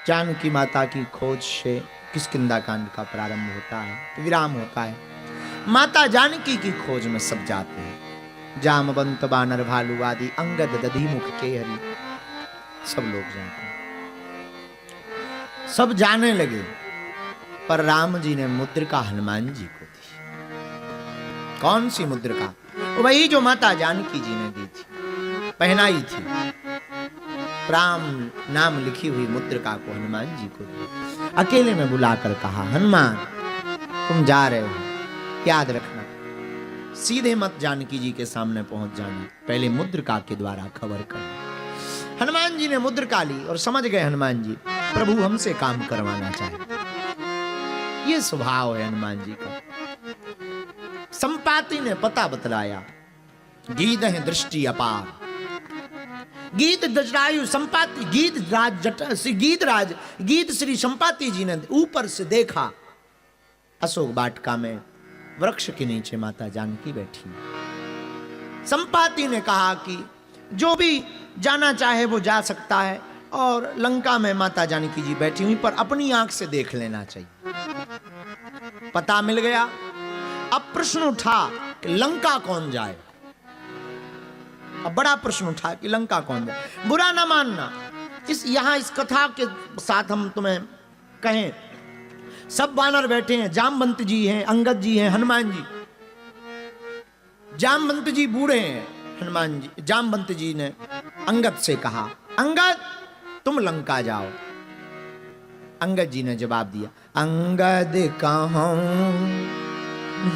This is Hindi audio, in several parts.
जानकी माता की खोज से किष्किंधा कांड का प्रारंभ होता है, विराम होता है। माता जानकी की खोज में सब जाते हैं। जामवंत बानर भालू आदि अंगद दधिमुख के हरि सब लोग जाते हैं। सब जाने लगे, पर राम जी ने मुद्रिका हनुमान जी को दी। कौन सी मुद्रिका? वही जो माता जानकी जी ने दी थी, पहनाई थी। राम नाम लिखी हुई मुद्रिका को हनुमान जी को दी। अकेले में बुलाकर कहा, हनुमान तुम जा रहे हो, याद रखना सीधे मत जानकी जी के सामने पहुंच जाना, पहले मुद्रिका के द्वारा खबर करना। हनुमान जी ने मुद्रिका ली और समझ गए हनुमान जी प्रभु हमसे काम करवाना चाहे। ये स्वभाव है हनुमान जी का। संपाति ने पता बतलाया, गीत है दृष्टि अपार, गीत दजरायु संपाति, गीत श्री संपाति जी ने ऊपर से देखा। अशोक वाटिका में वृक्ष के नीचे माता जानकी बैठी। संपाति ने कहा कि जो भी जाना चाहे वो जा सकता है, और लंका में माता जानकी जी बैठी हुई, पर अपनी आंख से देख लेना चाहिए। पता मिल गया। अब प्रश्न उठा कि लंका कौन जाए। अब बड़ा प्रश्न उठा कि लंका कौन जाए। बुरा ना मानना, इस कथा के साथ हम तुम्हें कहें, सब वानर बैठे हैं, जामवंत जी हैं, अंगद जी हैं, हनुमान जी। जामवंत जी बूढ़े हैं, हनुमान जी, जामवंत जी ने अंगद से कहा, अंगद तुम लंका जाओ। अंगद जी ने जवाब दिया, अंगद कहूं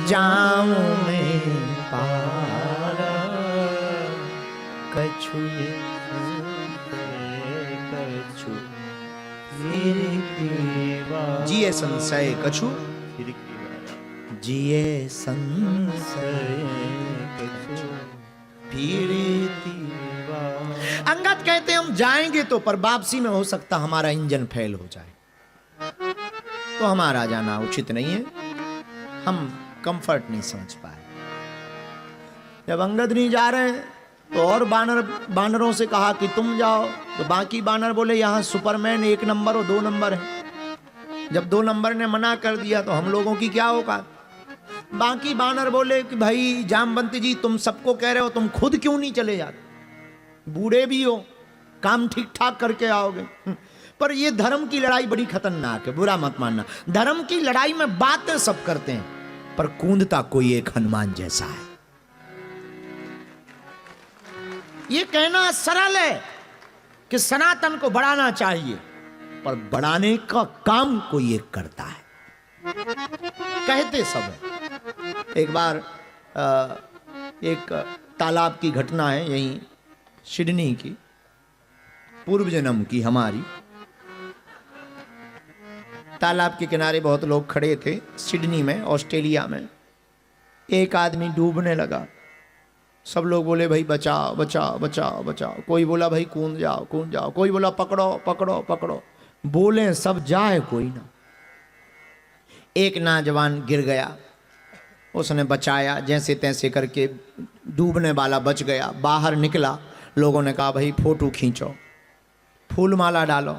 जाऊं मैं पार, कछु जिए संशय कछु, जिए संशय कछु अंगद कहते हम जाएंगे तो, पर वापसी में हो सकता हमारा इंजन फेल हो जाए, तो हमारा जाना उचित नहीं है, हम कंफर्ट नहीं समझ पाए। जब अंगद नहीं जा रहे हैं तो और बानरों से कहा कि तुम जाओ, तो बाकी बानर बोले यहाँ सुपरमैन 1 नंबर और 2 नंबर है। जब 2 नंबर ने मना कर दिया तो हम लोगों की क्या होगा। बाकी बानर बोले कि भाई जामवंत जी तुम सबको कह रहे हो, तुम खुद क्यों नहीं चले जाते, बूढ़े भी हो, काम ठीक ठाक करके आओगे। पर ये धर्म की लड़ाई बड़ी खतरनाक है, बुरा मत मानना। धर्म की लड़ाई में बातें सब करते हैं, पर कूदता कोई एक हनुमान जैसा है। ये कहना सरल है कि सनातन को बढ़ाना चाहिए, पर बढ़ाने का काम कोई एक करता है, कहते सब है। एक बार एक तालाब की घटना है, यहीं सिडनी की, पूर्व जन्म की हमारी। तालाब के किनारे बहुत लोग खड़े थे, सिडनी में, ऑस्ट्रेलिया में। एक आदमी डूबने लगा, सब लोग बोले भाई बचाओ बचाओ बचाओ बचाओ। कोई बोला भाई कूद जाओ कूद जाओ, कोई बोला पकड़ो पकड़ो पकड़ो। बोले सब, जाए कोई ना। एक नौजवान गिर गया, उसने बचाया, जैसे तैसे करके डूबने वाला बच गया, बाहर निकला। लोगों ने कहा भाई फोटो खींचो, फूल माला डालो।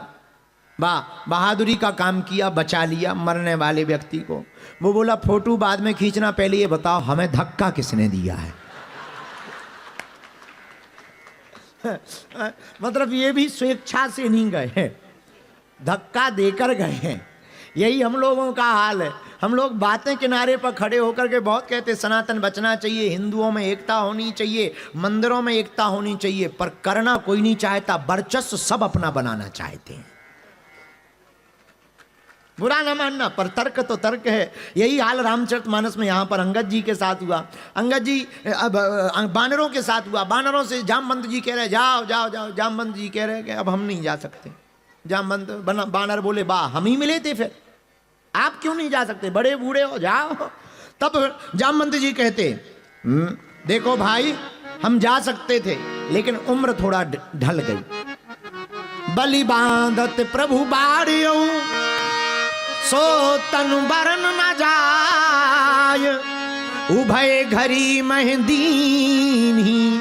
वाह, बहादुरी का काम किया, बचा लिया मरने वाले व्यक्ति को। वो बोला फोटो बाद में खींचना, पहले ये बताओ हमें धक्का किसने दिया है। मतलब ये भी स्वेच्छा से नहीं गए हैं, धक्का देकर गए हैं। यही हम लोगों का हाल है। हम लोग बातें किनारे पर खड़े होकर के बहुत कहते सनातन बचना चाहिए, हिंदुओं में एकता होनी चाहिए, मंदिरों में एकता होनी चाहिए, पर करना कोई नहीं चाहता, वर्चस्व सब अपना बनाना चाहते हैं। बुरा ना मानना, पर तर्क तो तर्क है। यही हाल रामचरितमानस में यहाँ पर अंगद जी के साथ हुआ। अंगद जी बानरों के साथ हुआ। बानरों से जामवंत जी कह रहे जाओ जाओ जाओ, जामवंत जी कह रहे कि अब हम नहीं जा सकते। जामवंत बानर बोले बा हम ही मिले थे, फिर आप क्यों नहीं जा सकते, बड़े बूढ़े हो, जाओ। तब जामवंत जी कहते देखो भाई हम जा सकते थे, लेकिन उम्र थोड़ा ढल गई। बलि बांधत प्रभु बाड़ियो, सो तनु बरन न जाय। उभय घरी महदीनी,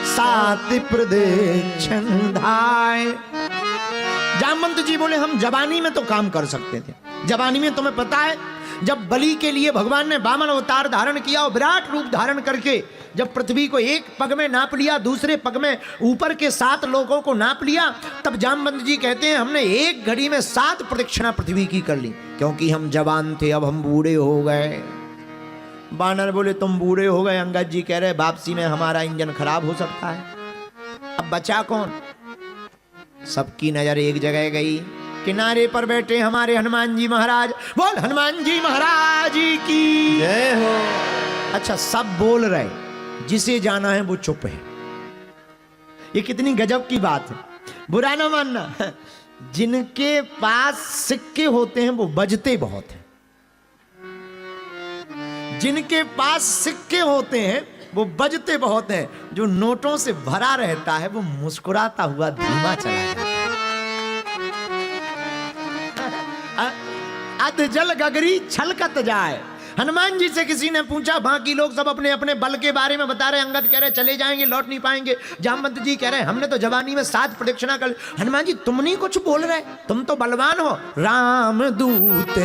सात प्रदक्षिण धाय। जामवंत जी बोले हम जवानी में तो काम कर सकते थे। जवानी में तुम्हें पता है जब बलि के लिए भगवान ने वामन अवतार धारण किया और विराट रूप धारण करके जब पृथ्वी को एक पग में नाप लिया, दूसरे पग में ऊपर के 7 लोगों को नाप लिया, तब जामवंत जी कहते हैं हमने एक घड़ी में 7 प्रदक्षिणा पृथ्वी की कर ली, क्योंकि हम जवान थे, अब हम बूढ़े हो गए। बानर बोले तुम बूढ़े हो गए। अंगद जी कह रहे वापसी में हमारा इंजन खराब हो सकता है। अब बचा कौन? सबकी नजर एक जगह गई, किनारे पर बैठे हमारे हनुमान जी महाराज। बोल हनुमान जी महाराज की जय हो। अच्छा, सब बोल रहे, जिसे जाना है वो चुप है। ये कितनी गजब की बात है, बुरा ना मानना। जिनके पास सिक्के होते हैं वो बजते बहुत हैं, जिनके पास सिक्के होते हैं वो बजते बहुत हैं। जो नोटों से भरा रहता है वो मुस्कुराता हुआ धीमा चला जाता है। अध जल गगरी छलकत जाए। हनुमान जी से किसी ने पूछा, बाकी लोग सब अपने अपने बल के बारे में बता रहे। अंगद कह रहे चले जाएंगे, लौट नहीं पाएंगे। जामवंत जी कह रहे हमने तो जवानी में 7 प्रदक्षिणा कर। हनुमान जी तुम नहीं कुछ बोल रहे, तुम तो बलवान हो। राम दूत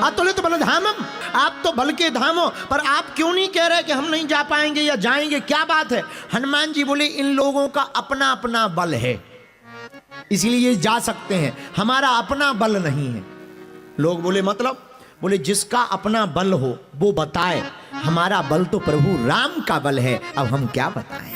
अतुलित बलधामम, आप तो बल के धाम हो, पर आप क्यों नहीं कह रहे कि हम नहीं जा पाएंगे या जाएंगे, क्या बात है? हनुमान जी बोले इन लोगों का अपना अपना बल है, इसीलिए ये जा सकते हैं, हमारा अपना बल नहीं है। लोग बोले मतलब? बोले जिसका अपना बल हो वो बताए, हमारा बल तो प्रभु राम का बल है, अब हम क्या बताएं।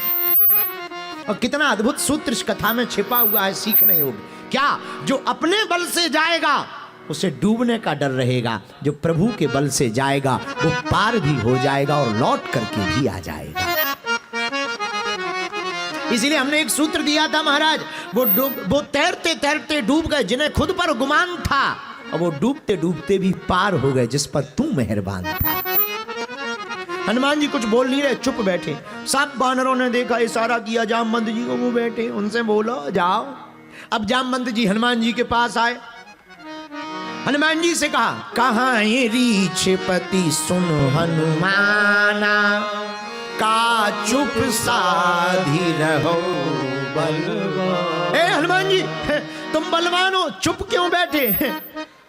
और कितना अद्भुत सूत्र इस कथा में छिपा हुआ है, सीखने योग्य। क्या? जो अपने बल से जाएगा उसे डूबने का डर रहेगा, जो प्रभु के बल से जाएगा वो पार भी हो जाएगा और लौट करके भी आ जाएगा। इसीलिए हमने एक सूत्र दिया था महाराज, वो तैरते तैरते डूब गए जिन्हें खुद पर गुमान था, और वो डूबते डूबते भी पार हो गए जिस पर तू मेहरबान था। हनुमान जी कुछ बोल नहीं रहे, चुप बैठे। सब बानरों ने देखा, इशारा किया जामवंत जी को, वो बैठे, उनसे बोलो जाओ। अब जामवंत जी हनुमान जी के पास आए, हनुमान जी से कहा, कहाँ ये रीछपति सुनो हनुमाना, का चुप साधी रहो बलवान। ए हनुमान जी तुम बलवान हो, चुप क्यों बैठे?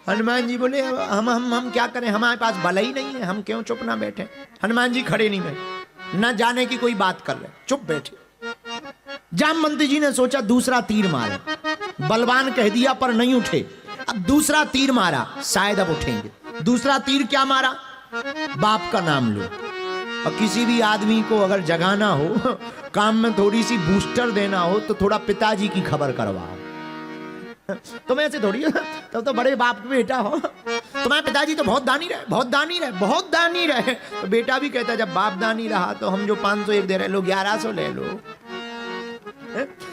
हनुमान जी बोले हम क्या करें, हमारे पास बल ही नहीं है, हम क्यों चुप ना बैठे। हनुमान जी खड़े नहीं बैठे, न जाने की कोई बात कर रहे, चुप बैठे। जामवंत जी ने सोचा दूसरा तीर मारे, बलवान कह दिया पर नहीं उठे। अब दूसरा तीर मारा, शायद अब उठेंगे। दूसरा तीर क्या मारा? बाप का नाम लो। और किसी भी आदमी को अगर जगाना हो, काम में थोड़ी सी बूस्टर देना हो, तो थोड़ा पिताजी की खबर करवाओ। तुम ऐसे थोड़ी, तब तो बड़े बाप के बेटा हो। तुम्हारे पिताजी तो बहुत दानी रहे, बहुत दानी रहे, बहुत दानी रहे। तो बेटा भी कहता जब बाप दानी रहा तो हम जो 501 दे रहे लो 1100 ले लो।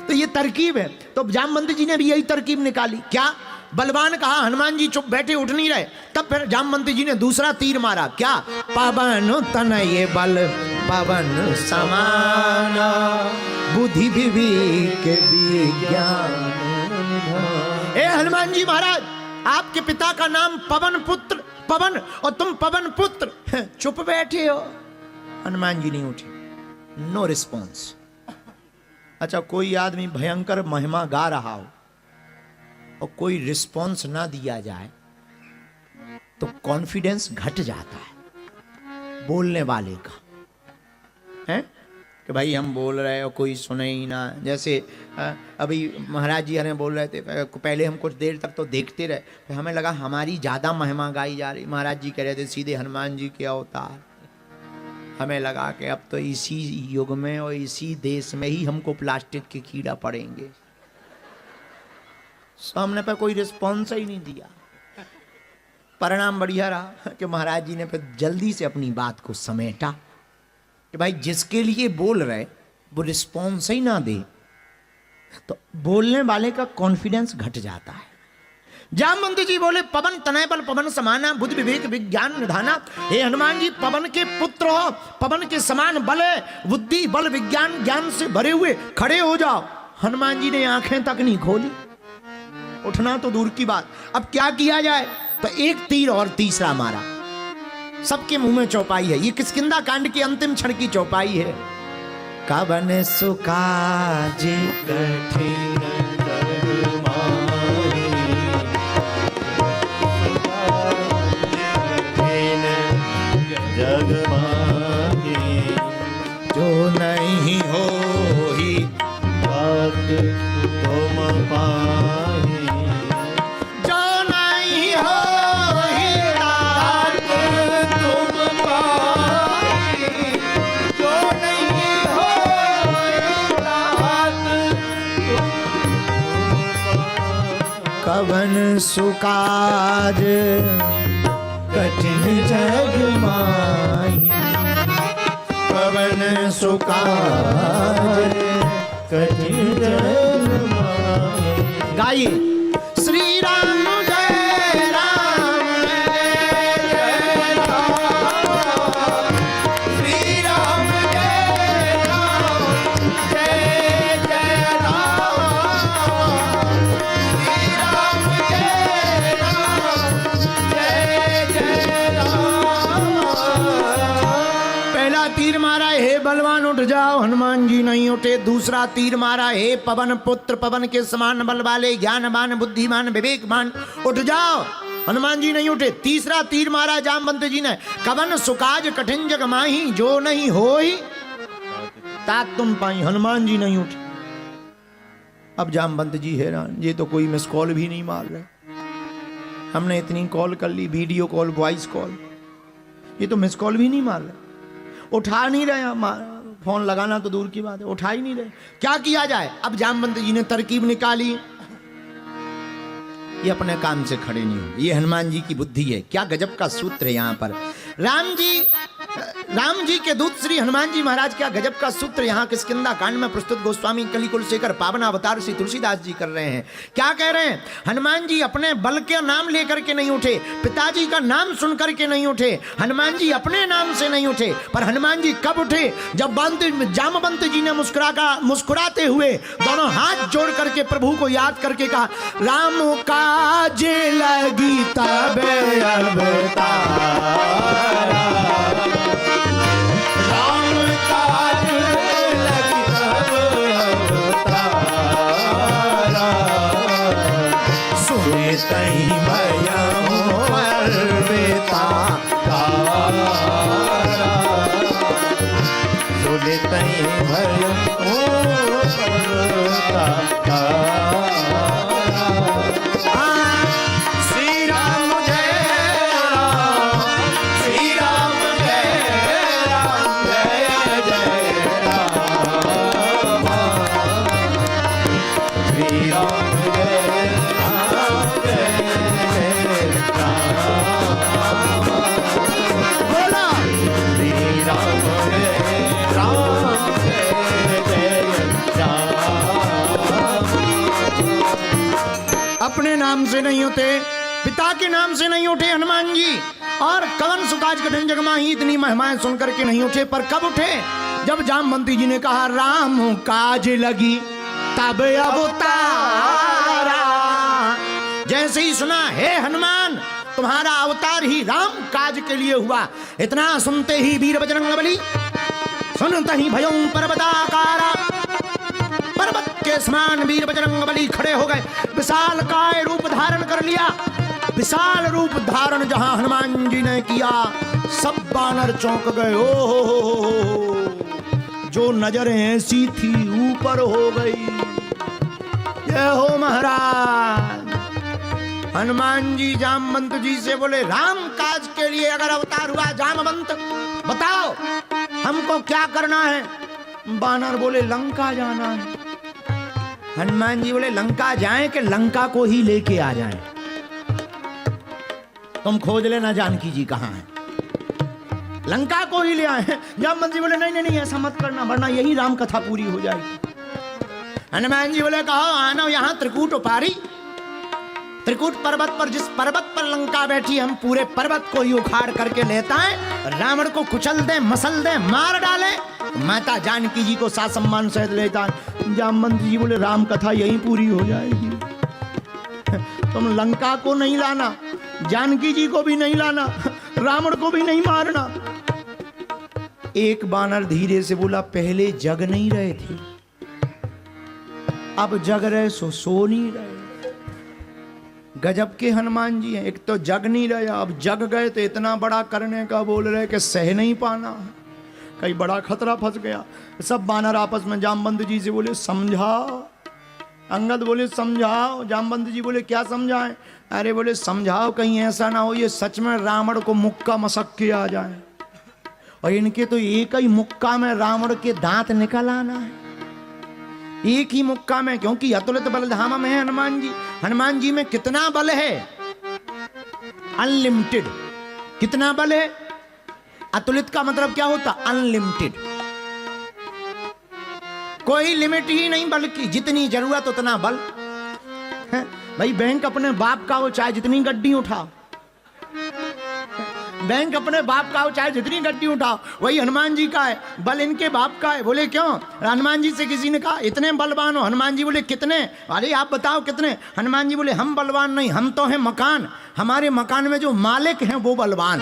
तो ये तरकीब है। तो जामवंत जी ने भी यही तरकीब निकाली। क्या? बलवान कहा, हनुमान जी चुप बैठे, उठ नहीं रहे। तब फिर जामवंत जी ने दूसरा तीर मारा। क्या? पवन तनय बल पवन समाना, बुद्धि विवेक विज्ञान। ए हनुमान जी महाराज, आपके पिता का नाम पवन पुत्र, पवन, और तुम पवन पुत्र चुप बैठे हो। हनुमान जी नहीं उठे, नो रिस्पॉन्स। अच्छा, कोई आदमी भयंकर महिमा गा रहा हो और कोई रिस्पॉन्स ना दिया जाए तो कॉन्फिडेंस घट जाता है बोलने वाले का, है कि भाई हम बोल रहे हो कोई सुने ही ना। जैसे अभी महाराज जी हमें बोल रहे थे, पहले हम कुछ देर तक तो देखते रहे, फिर हमें लगा हमारी ज़्यादा महिमा गाई जा रही। महाराज जी कह रहे थे सीधे हनुमान जी के अवतार। हमें लगा कि अब तो इसी युग में और इसी देश में ही हमको प्लास्टिक के कीड़ा पड़ेंगे। सामने पर कोई रिस्पॉन्स ही नहीं दिया। परिणाम बढ़िया रहा कि महाराज जी ने फिर जल्दी से अपनी बात को समेटा कि भाई जिसके लिए बोल रहे वो रिस्पॉन्स ही ना दे तो बोलने वाले का कॉन्फिडेंस घट जाता है। जामवंत जी बोले, पवन तनय बल पवन समाना, बुद्धि विवेक विज्ञान निधाना। हे हनुमान जी, पवन के पुत्र हो, पवन के समान बल है, बुद्धि बल विज्ञान ज्ञान से भरे हुए खड़े हो जाओ। हनुमान जी ने आंखें तक नहीं खोली, उठना तो दूर की बात। अब क्या किया जाए? तो एक तीर और तीसरा मारा। सबके मुंह में चौपाई है। ये किष्किंधा कांड के अंतिम क्षण की चौपाई है। कवन सुकाज कठिन जग माही, कठिन जग माही, जो नहीं होई तात तुम पाही, जो नहीं होई तात तुम पाही, जो नहीं होई तात कवन सुकाज कठिन जग माही, कवन सुकाज कठिन जग माही। गाइए श्री राम जय राम जय जय राम, श्री राम जय राम जय जय राम, श्री राम जय राम जय जय राम। पहला तीर मारा, हे बलवान उठ जाओ, हनुमान जी नहीं उठे। दूसरा तीर मारा, हे पवन पुत्र, पवन के समान बल वाले, ज्ञानवान बुद्धिमान विवेकमान, उठ जाओ, हनुमान जी नहीं उठे। तीसरा तीर मारा जामवंत जी ने, कवन सुकाज कठिन जग माही, जो नहीं होई तात तुम पाई, हनुमान जी नहीं उठे। अब जामवंत जी हैरान, ये तो कोई मिस कॉल भी नहीं मार रहे, हमने इतनी कॉल कर ली, वीडियो कॉल, वॉइस कॉल, ये तो मिस कॉल भी नहीं मार रहे, उठा नहीं रहे, फोन लगाना तो दूर की बात है, उठा ही नहीं रहे। क्या किया जाए? अब जामवंत जी ने तरकीब निकाली, ये अपने काम से खड़े नहीं होंगे, ये हनुमान जी की बुद्धि है। क्या गजब का सूत्र है यहाँ पर। राम जी के दूत श्री हनुमान जी महाराज, क्या गजब का सूत्र यहाँ किष्किंधा कांड में प्रस्तुत गोस्वामी कलिकुल शेखर पावन अवतार श्री तुलसीदास जी कर रहे हैं। क्या कह रहे हैं? हनुमान जी अपने बल के नाम लेकर के नहीं उठे, पिताजी का नाम सुन करके नहीं उठे, हनुमान जी अपने नाम से नहीं उठे, पर हनुमान जी कब उठे? जब जामवंत जी ने मुस्कुराते हुए दोनों हाथ जोड़ करके प्रभु को याद करके कहा, राम काज लगी तब अवतारा, राम काज लगी तब अवतारा, सुने तई भयं पर्वता तारा, सुने तई भयं पर्वता तारा। श्री राम जय राम, श्री राम जय राम जय जय राम, श्री राम जय राम जय जय राम, बोला श्री राम जय राम जय जय राम। अपने नाम से नहीं होते, पिता के नाम से नहीं उठे हनुमान जी, और कवन सुकाज कठिन जग माही, इतनी महिमाएं सुनकर के नहीं उठे। पर कब उठे? जब जामवंत जी ने कहा राम काज लगी तब अवतारा। जैसे ही सुना, हे हनुमान तुम्हारा अवतार ही राम काज के लिए हुआ, इतना सुनते ही वीर बजरंगबली सुनते ही भयं पर्वताकारा, पर्वत के समान वीर बजरंगबली खड़े हो गए, विशाल काय रूप धारण कर लिया। विशाल रूप धारण जहां हनुमान जी ने किया, सब बानर चौंक गए। ओ हो, जो नजरें ऐसी थी ऊपर हो गई। जय हो महाराज। हनुमान जी जामवंत जी से बोले, राम काज के लिए अगर अवतार हुआ जामवंत, बताओ हमको क्या करना है? बानर बोले, लंका जाना है। हनुमान जी बोले, लंका जाएं कि लंका को ही लेके आ जाएं? तुम खोज लेना जानकी जी कहाँ है, लंका को ही ले आए। जामवंत जी बोले, नहीं नहीं नहीं, ऐसा मत करना, वरना यही राम कथा पूरी हो जाएगी। हनुमान जी बोले, कहो आना यहाँ त्रिकूट उपारी, त्रिकूट पर्वत पर, जिस पर्वत पर लंका बैठी, हम पूरे पर्वत को ही उखाड़ करके लेता है, रावण को कुचल दे, मसल दे, मार डाले, माता जानकी जी को साथ सम्मान सहित लेता है। जामवंत जी बोले, राम कथा यहीं पूरी हो जाएगी, तुम लंका को नहीं लाना, जानकी जी को भी नहीं लाना, रावण को भी नहीं मारना। एक बानर धीरे से बोला, पहले जग नहीं रहे थे, अब जग रहे सो नहीं रहे। गजब के हनुमान जी हैं, एक तो जग नहीं रहे, अब जग गए तो इतना बड़ा करने का बोल रहे कि सह नहीं पाना, कहीं बड़ा खतरा फंस गया। सब बानर आपस में जामवंत जी से बोले, समझाओ। अंगद बोले, समझाओ। जामवंत जी बोले, क्या समझाएं? अरे बोले, समझाओ, कहीं ऐसा ना हो ये सच में रावण को मुक्का मसक के आ जाए, और इनके तो एक ही मुक्का में रावण के दांत निकल आना है, एक ही मुक्का में, क्योंकि अतुलित बलधाम में है हनुमान जी। हनुमान जी में कितना बल है? अनलिमिटेड। कितना बल है? अतुलित का मतलब क्या होता? अनलिमिटेड, कोई लिमिट ही नहीं बल की, जितनी जरूरत उतना बल है। भाई बैंक अपने बाप का हो, चाहे जितनी गड्डी उठाओ, बैंक अपने बाप का हो, चाहे जितनी गड्डी उठाओ, वही हनुमान जी का है, बल इनके बाप का है। बोले क्यों? हनुमान जी से किसी ने कहा, इतने बलवान हो? हनुमान जी बोले, कितने? अरे आप बताओ कितने? हनुमान जी बोले, हम बलवान नहीं, हम तो हैं मकान, हमारे मकान में जो मालिक हैं वो बलवान।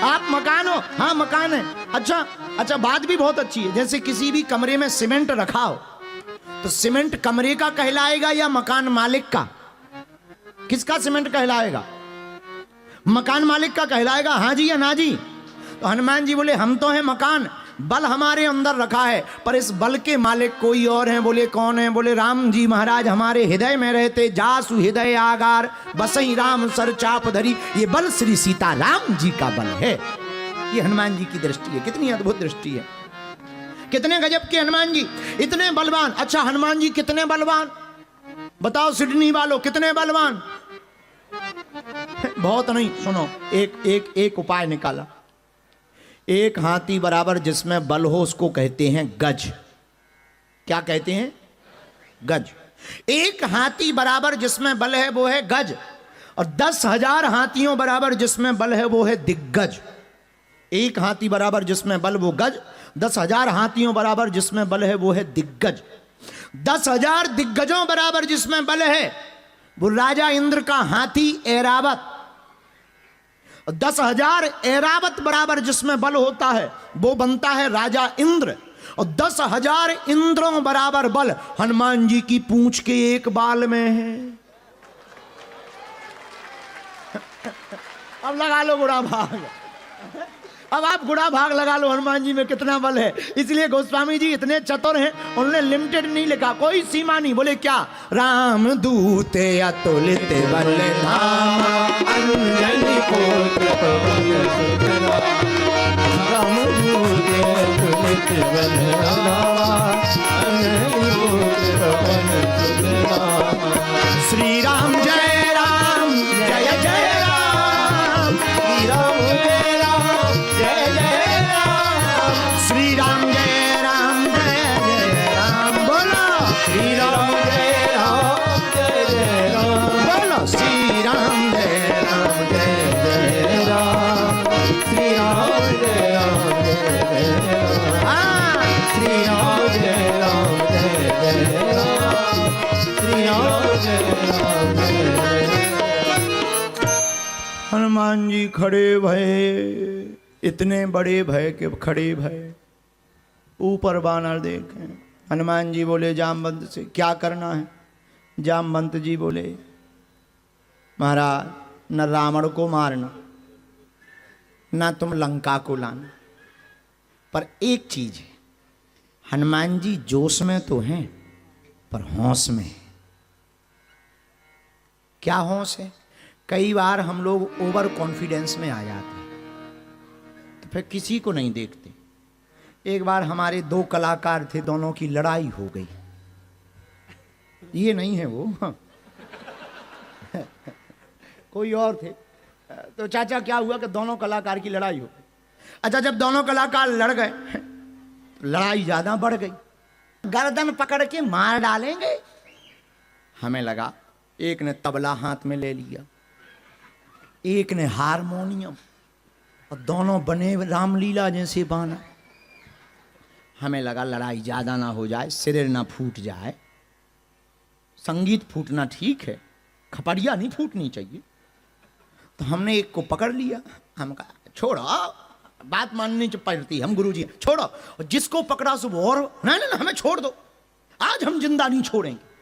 आप मकान हो? हाँ मकान है। अच्छा, बात भी बहुत अच्छी है। जैसे किसी भी कमरे में सीमेंट रखा हो तो सीमेंट कमरे का कहलाएगा या मकान मालिक का? किसका सीमेंट कहलाएगा? मकान मालिक का कहलाएगा, हाँ जी या ना जी? तो हनुमान जी बोले, हम तो हैं मकान, बल हमारे अंदर रखा है, पर इस बल के मालिक कोई और हैं। बोले कौन है? बोले राम जी महाराज हमारे हृदय में रहते, जासु हृदय आगार, बसई राम सर चाप धरी। ये बल श्री सीता राम जी का बल है। ये हनुमान जी की दृष्टि है। कितनी अद्भुत दृष्टि है, कितने गजब के हनुमान जी, इतने बलवान। अच्छा, हनुमान जी कितने बलवान? बताओ सिडनी वालों, कितने बलवान? बहुत नहीं, सुनो, एक उपाय निकाला। एक हाथी बराबर जिसमें बल हो उसको कहते हैं गज। क्या कहते हैं? गज। एक हाथी बराबर जिसमें बल है वो है गज, और 10,000 हाथियों बराबर जिसमें बल है वो है दिग्गज। एक हाथी बराबर जिसमें बल वो गज, 10,000 हाथियों बराबर जिसमें बल है वो है दिग्गज। 10,000 दिग्गजों बराबर जिसमें बल है वो राजा इंद्र का हाथी ऐरावत। 10,000 ऐरावत बराबर जिसमें बल होता है वो बनता है राजा इंद्र, और 10,000 इंद्रों बराबर बल हनुमान जी की पूंछ के एक बाल में है। अब लगा लो गुड़ा भाग, अब आप गुड़ा भाग लगा लो हनुमान जी में कितना बल है। इसलिए गोस्वामी जी इतने चतुर हैं, उन्होंने लिमिटेड नहीं लिखा, कोई सीमा नहीं। बोले क्या? राम दूत अतुलित बल धामा, अंजनी पुत्र पवन सुत राम दूत अतुलित बल धामा, अंजनी पुत्र पवन सुत श्री राम जय राम, जय जय राम, श्री राम जय राम, जय जय राम, श्री राम जय राम, जय जय राम। बोलो श्री राम जय राम, जय जय राम, बोलो श्री राम जय राम, जय जय राम। श्री राम जय राम, जय जय राम, हाँ, श्री राम जय राम, जय जय राम, श्री राम जय राम, जय जय राम। हनुमान जी खड़े भये, इतने बड़े भय के खड़े भये, ऊपर बानर देखें। हनुमान जी बोले जामवंत से, क्या करना है? जामवंत जी बोले, महाराज न रावण को मारना, ना तुम लंका को लाना, पर एक चीज है, हनुमान जी जोश में तो हैं पर होश में है। क्या होश है? कई बार हम लोग ओवर कॉन्फिडेंस में आ जाते हैं तो फिर किसी को नहीं देखते। एक बार हमारे 2 कलाकार थे, दोनों की लड़ाई हो गई। ये नहीं है वो कोई और थे। तो चाचा क्या हुआ कि दोनों कलाकार की लड़ाई हो गई। अच्छा, जब दोनों कलाकार लड़ गए तो लड़ाई ज्यादा बढ़ गई, गर्दन पकड़ के मार डालेंगे। हमें लगा एक ने तबला हाथ में ले लिया, एक ने हारमोनियम, और दोनों बने रामलीला जैसे बाना। हमें लगा लड़ाई ज्यादा ना हो जाए, सिर ना फूट जाए। संगीत फूटना ठीक है, खपड़िया नहीं फूटनी चाहिए। तो हमने एक को पकड़ लिया, हम कहा छोड़ो बात माननी पड़ती, हम गुरुजी छोड़ो, और जिसको पकड़ा सुबह और नहीं नहीं हमें छोड़ दो, आज हम जिंदा नहीं छोड़ेंगे।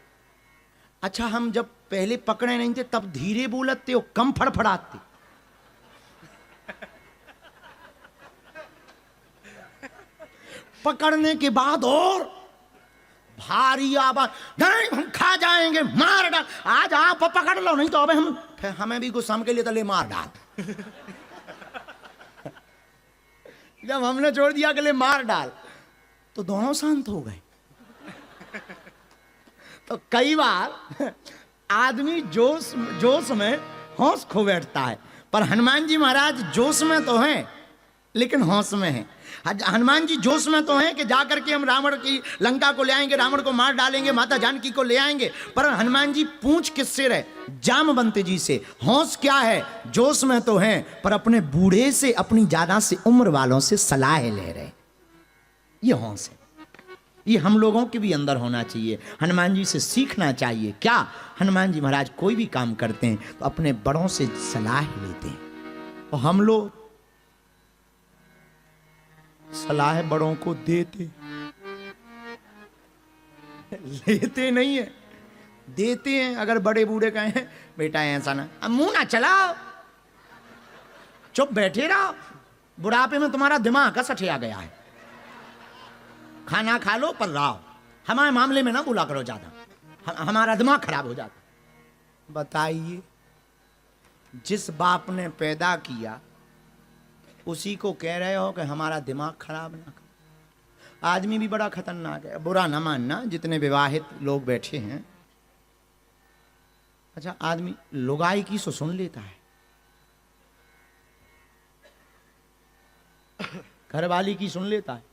अच्छा, हम जब पहले पकड़े नहीं थे तब धीरे बोलते हो, कम फड़फड़ाते। पकड़ने के बाद और भारी आवाज, नहीं हम खा जाएंगे, मार डाल, आज आप पकड़ लो, नहीं तो अबे हमें भी गुस्सा के लिए तले मार डाल। जब हमने छोड़ दिया कि ले मार डाल, तो दोनों शांत हो गए। तो कई बार आदमी जोश में होश खो बैठता है, पर हनुमान जी महाराज जोश में तो हैं लेकिन होश में हैं। हनुमान जी जोश में तो हैं कि जाकर के हम रावण की लंका को ले आएंगे, रावण को मार डालेंगे, माता जानकी को ले आएंगे, पर हनुमान जी पूछ किससे रहे? जामवंत जी से। होश क्या है? जोश में तो हैं पर अपने बूढ़े से, अपनी ज्यादा से उम्र वालों से सलाह ले रहे। ये होश है, ये हम लोगों के भी अंदर होना चाहिए, हनुमान जी से सीखना चाहिए। क्या? हनुमान जी महाराज कोई भी काम करते हैं तो अपने बड़ों से सलाह लेते हैं, और हम लोग सलाह बड़ों को देते लेते नहीं है, देते हैं। अगर बड़े बूढ़े कहें बेटा ऐसा ना, अब मुंह ना चलाओ, चुप बैठे रहो, बुढ़ापे में तुम्हारा दिमाग का सठिया गया है, खाना खा लो पर रहो, हमारे मामले में ना बोला करो ज्यादा, हमारा दिमाग खराब हो जाता। बताइए, जिस बाप ने पैदा किया उसी को कह रहे हो कि हमारा दिमाग खराब ना कर। आदमी भी बड़ा खतरनाक है, बुरा ना मानना जितने विवाहित लोग बैठे हैं। अच्छा, आदमी लुगाई की सो सुन लेता है, घरवाली की सुन लेता है,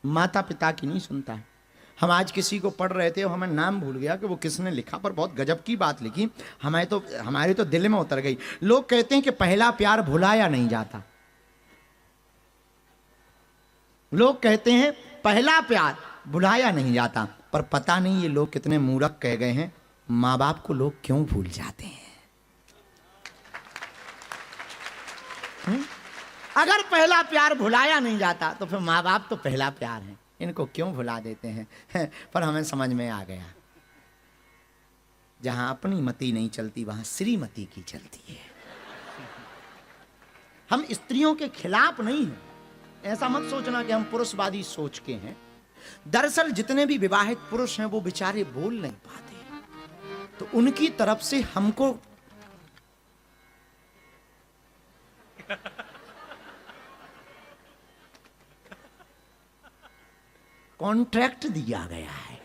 माता पिता की नहीं सुनता है। हम आज किसी को पढ़ रहे थे और हमें नाम भूल गया कि वो किसने लिखा, पर बहुत गजब की बात लिखी, हमारे तो दिल में उतर गई। लोग कहते हैं कि पहला प्यार भुलाया नहीं जाता। लोग कहते हैं पहला प्यार भुलाया नहीं जाता, पर पता नहीं ये लोग कितने मूर्ख कह गए हैं, माँ बाप को लोग क्यों भूल जाते हैं? अगर पहला प्यार भुलाया नहीं जाता तो फिर माँ बाप तो पहला प्यार है, इनको क्यों भुला देते हैं? पर हमें समझ में आ गया, जहां अपनी मति नहीं चलती वहां श्रीमती की चलती है। हम स्त्रियों के खिलाफ नहीं हैं, ऐसा मत सोचना कि हम पुरुषवादी सोच के हैं। दरअसल जितने भी विवाहित पुरुष हैं वो बेचारे बोल नहीं पाते, तो उनकी तरफ से हमको कॉन्ट्रैक्ट दिया गया है,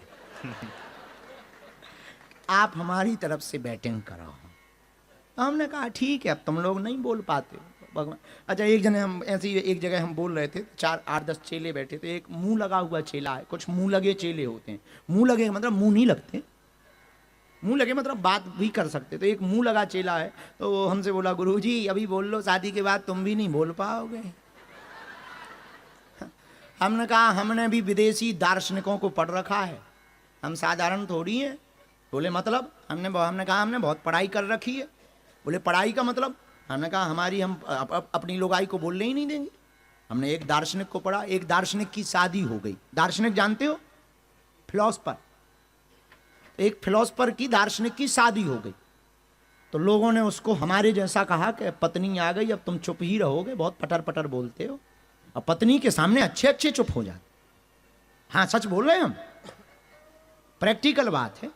आप हमारी तरफ से बैटिंग करो। हमने कहा ठीक है, अब तुम लोग नहीं बोल पाते भगवान। अच्छा, एक जने हम ऐसी एक जगह हम बोल रहे थे, 4-8-10 चेले बैठे थे। एक मुंह लगा हुआ चेला है, कुछ मुंह लगे चेले होते हैं। मुंह लगे मतलब मुंह नहीं लगते, मुंह लगे मतलब बात भी कर सकते। तो एक मुंह लगा चेला है, तो वो हमसे बोला गुरुजी अभी बोल लो, शादी के बाद तुम भी नहीं बोल पाओगे। हमने कहा हमने भी विदेशी दार्शनिकों को पढ़ रखा है, हम साधारण थोड़ी हैं। बोले मतलब? हमने कहा हमने बहुत पढ़ाई कर रखी है। बोले पढ़ाई का मतलब? हमने कहा हमारी हम अपनी लोगाई को बोलने ही नहीं देंगे। हमने एक दार्शनिक को पढ़ा, एक दार्शनिक की शादी हो गई। दार्शनिक जानते हो? फिलोसफर। एक फिलोसफर की दार्शनिक की शादी हो गई, तो लोगों ने उसको हमारे जैसा कहा कि पत्नी आ गई, अब तुम चुप ही रहोगे, बहुत पटर पटर बोलते हो। अब पत्नी के सामने अच्छे अच्छे चुप हो जाते। हाँ सच बोल रहे हैं हम, प्रैक्टिकल बात है,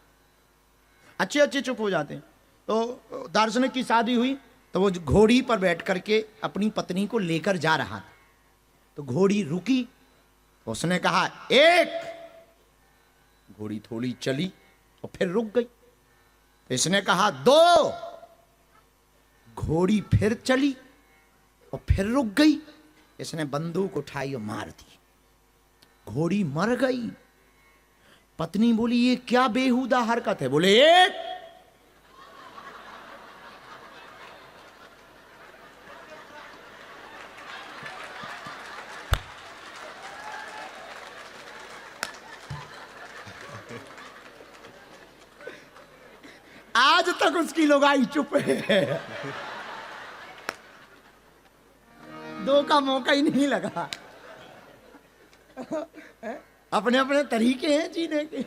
अच्छे अच्छे चुप हो जाते हैं। तो दार्शनिक की शादी हुई, तो वो घोड़ी पर बैठ करके अपनी पत्नी को लेकर जा रहा था। तो घोड़ी रुकी, उसने कहा एक, घोड़ी थोड़ी चली और फिर रुक गई। तो इसने कहा दो, घोड़ी फिर चली और फिर रुक गई। इसने बंदूक उठाई और मार दी, घोड़ी मर गई। पत्नी बोली ये क्या बेहुदा हरकत है? बोले एक, आज तक उसकी लोगाई चुप है। दो का मौका ही नहीं लगा। अपने अपने तरीके हैं जीने के।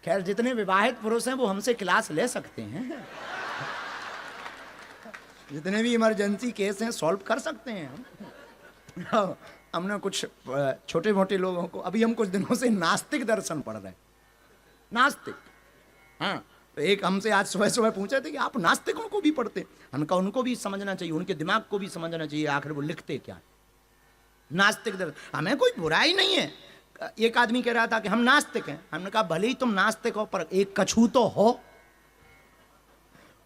खैर जितने विवाहित पुरुष हैं वो हमसे क्लास ले सकते हैं, जितने भी इमरजेंसी केस हैं सॉल्व कर सकते हैं हम। हमने कुछ छोटे मोटे लोगों को, अभी हम कुछ दिनों से नास्तिक दर्शन पढ़ रहे हैं। नास्तिक, हाँ, तो एक हमसे आज सुबह सुबह पूछे थे कि आप नास्तिकों को भी पढ़ते? हमने कहा उनको भी समझना चाहिए, उनके दिमाग को भी समझना चाहिए, आखिर वो लिखते क्या। नास्तिक दर्शन, हमें कोई बुराई नहीं है। एक आदमी कह रहा था कि हम नास्तिक हैं। हमने कहा भले ही तुम नास्तिक हो पर एक कछू तो हो।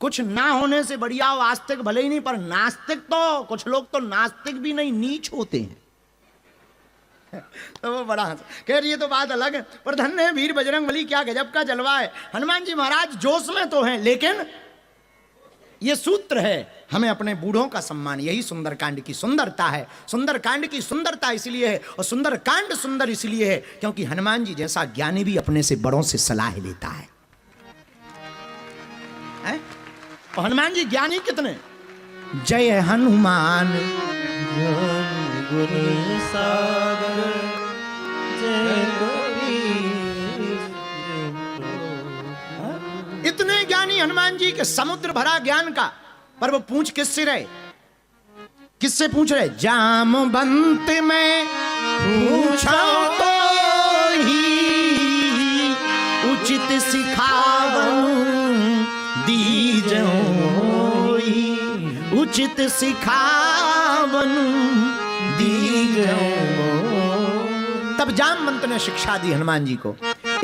कुछ ना होने से बढ़िया हो आस्तिक भले ही नहीं, पर नास्तिक तो, कुछ लोग तो नास्तिक भी नहीं नीच होते हैं। तो वो बड़ा खैर ये तो बात अलग है। पर धन्य है वीर बजरंगबली, क्या गजब का जलवा है। हनुमान जी महाराज जोश में तो हैं, लेकिन ये सूत्र है हमें अपने बूढ़ों का सम्मान। यही सुंदरकांड की सुंदरता है। सुंदरकांड की सुंदरता इसलिए है, और सुंदरकांड सुंदर इसलिए है क्योंकि हनुमान जी जैसा ज्ञानी भी अपने से बड़ों से सलाह लेता है। और हनुमान जी ज्ञानी कितने। जय हनुमान गुरु सागर जय कबीर। इतने ज्ञानी हनुमान जी के समुद्र भरा ज्ञान का, पर वो पूछ किससे रहे, किससे पूछ रहे। जामवंत में पूछो तो ही उचित सिखावन दीजोई, उचित सिखावन दीजोई। तब जामवंत ने शिक्षा दी हनुमान जी को।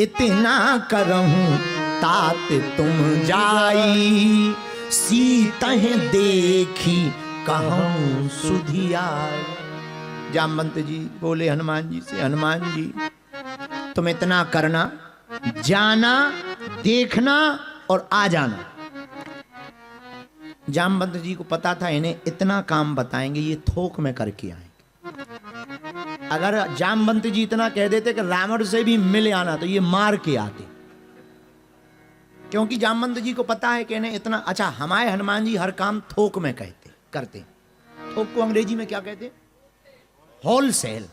इतना करहूं तात तुम जाई, सीतह देखी कहूं सुधियाई। जामवंत जी बोले हनुमान जी से, हनुमान जी तुम इतना करना, जाना, देखना और आ जाना। जामवंत जी को पता था इन्हें इतना काम बताएंगे ये थोक में करके आएंगे। अगर जामवंत जी इतना कह देते कि रावण से भी मिल आना, तो ये मार के आते। क्योंकि जामवंत जी को पता है कि इन्हें इतना, अच्छा हमारे हनुमान जी हर काम थोक में कहते करते। थोक को अंग्रेजी में क्या कहते? होलसेल।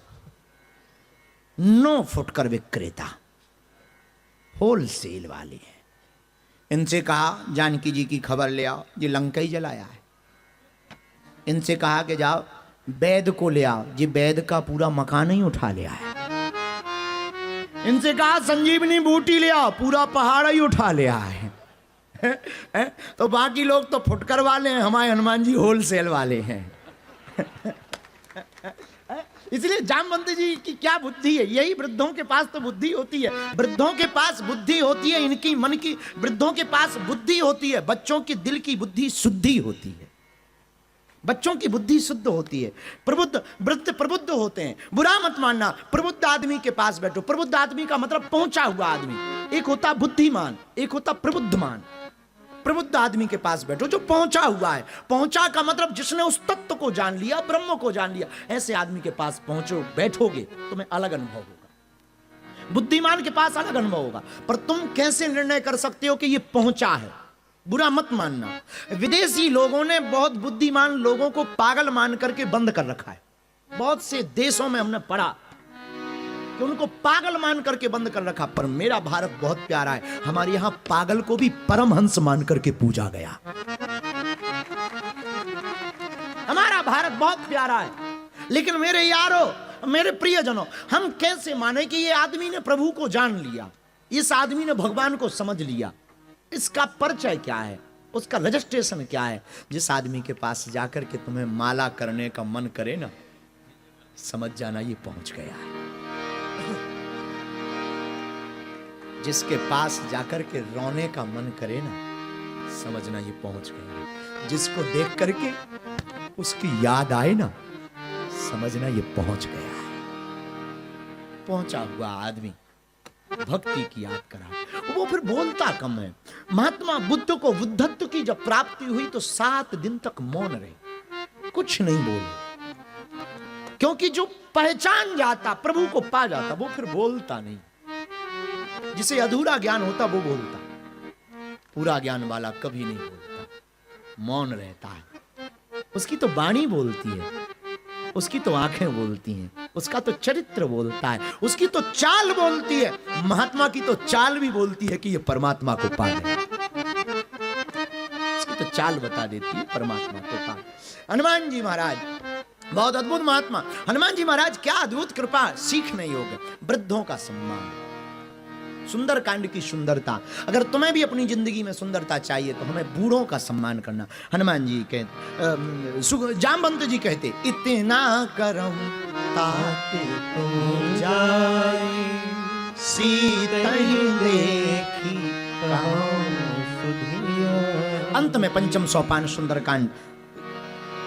नो फुटकर विक्रेता, होलसेल वाले हैं। इनसे कहा जानकी जी की खबर ले आओ, ये लंका ही जलाया है। इनसे कहा कि जाओ वैद को ले आओ, ये वैद का पूरा मकान ही उठा लिया है। इनसे कहा संजीवनी बूटी ले आओ, पूरा पहाड़ ही उठा लिया है। तो बाकी लोग तो फुटकर वाले हैं, हमारे हनुमान जी होलसेल वाले हैं। इसलिए जामवंत जी की क्या बुद्धि है, यही वृद्धों के पास तो बुद्धि होती है। वृद्धों के पास बुद्धि होती है, इनकी मन की, वृद्धों के पास बुद्धि होती है। बच्चों की दिल की बुद्धि शुद्धि होती है, बच्चों की बुद्धि शुद्ध होती है। प्रबुद्ध वृद्ध प्रबुद्ध होते हैं, बुरा मत मानना। प्रबुद्ध आदमी के पास बैठो। प्रबुद्ध आदमी का मतलब पहुंचा हुआ आदमी। एक होता बुद्धिमान, एक होता प्रबुद्धमान। प्रबुद्ध आदमी के पास बैठो जो पहुंचा हुआ है। पहुंचा का मतलब जिसने उस तत्व को जान लिया, ब्रह्म को जान लिया। ऐसे आदमी के पास पहुंचो, बैठोगे, तुम्हें अलग अनुभव होगा। बुद्धिमान के पास अलग अनुभव होगा। पर तुम कैसे निर्णय कर सकते हो कि ये पहुंचा है? बुरा मत मानना। विदेशी लोगों ने बहुत बुद्धिमान लोगों को पागल मान करके बंद कर रखा है। बहुत से देशों में हमने पढ़ा कि उनको पागल मान करके बंद कर रखा। पर मेरा भारत बहुत प्यारा है। हमारे यहां पागल को भी परमहंस मान करके पूजा गया। हमारा भारत बहुत प्यारा है। लेकिन मेरे यारों, मेरे प्रियजनों, हम कैसे माने कि ये आदमी ने प्रभु को जान लिया, इस आदमी ने भगवान को समझ लिया? इसका परिचय क्या है, उसका रजिस्ट्रेशन क्या है? जिस आदमी के पास जाकर के तुम्हें माला करने का मन करे ना, समझ जाना ये पहुंच गया है। जिसके पास जाकर के रोने का मन करे ना, समझना ये पहुंच गया। जिसको देख करके उसकी याद आए ना, समझना ये पहुंच गया है। पहुंचा हुआ आदमी भक्ति की याद करा, वो फिर बोलता कम है। महात्मा बुद्ध को बुद्धत्व की जब प्राप्ति हुई तो 7 दिन तक मौन रहे, कुछ नहीं बोले। क्योंकि जो पहचान जाता, प्रभु को पा जाता, वो फिर बोलता नहीं। जिसे अधूरा ज्ञान होता वो बोलता, पूरा ज्ञान वाला कभी नहीं बोलता, मौन रहता है। उसकी तो वाणी बोलती है, उसकी तो आंखें बोलती हैं, उसका तो चरित्र बोलता है, उसकी तो चाल बोलती है। महात्मा की तो चाल भी बोलती है कि ये परमात्मा को पा गए। उसकी तो चाल बता देती है परमात्मा को पा गए। हनुमान जी महाराज बहुत अद्भुत महात्मा। हनुमान जी महाराज क्या अद्भुत कृपा, सीखने योग्य। वृद्धों का सम्मान, सुंदरकांड की सुंदरता। अगर तुम्हें भी अपनी जिंदगी में सुंदरता चाहिए तो हमें बूढ़ों का सम्मान करना। हनुमान जी कहते, जामवंत जी कहते, इतना करम ताते तुम जाए, सीतहि देखी कहूं सुधिया। अंत में पंचम सोपान सुंदरकांड,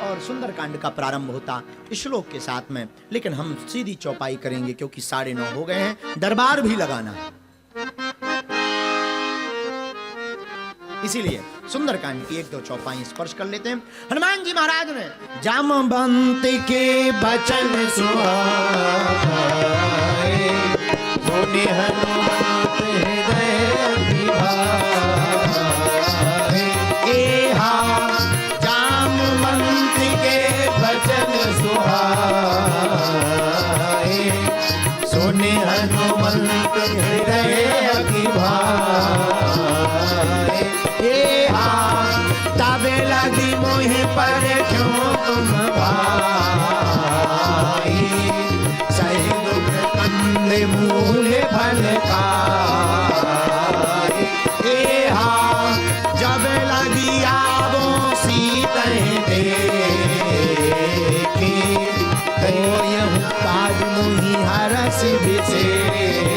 और सुंदरकांड का प्रारंभ होता श्लोक के साथ में। लेकिन हम सीधी चौपाई करेंगे क्योंकि 9:30 हो गए हैं, दरबार भी लगाना है। इसीलिए सुंदरकांड की 1-2 चौपाई स्पर्श कर लेते हैं। हनुमान जी महाराज ने जामवंत के बचन सुहाए, सुनि हनुमत हृदय अभिभाए। एहा जामवंत के बचन सुहाए, सुनि हनुमत हृदय अभिभाए। तबे लगी मोहि पर क्यों तुम भाई, सही दुख कंद मूल फल खाए। जब लगी आवो सीतहि देखी, तो यह काज मोहि हरस बिसेकी।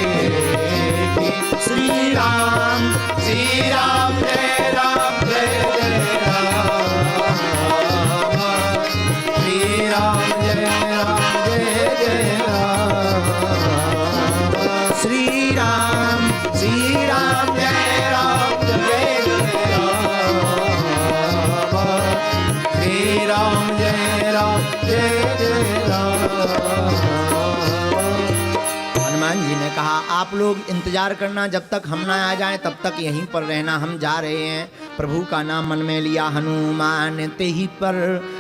श्री राम जय राम जय जय राम, श्री राम जय जय राम, श्री राम जय राम जय राम, श्री राम जय जय राम। हनुमान जी ने कहा, आप लोग इंतजार करना, जब तक हम ना आ जाएं तब तक यहीं पर रहना, हम जा रहे हैं। प्रभु का नाम मन में लिया, हनुमान ते ही पर।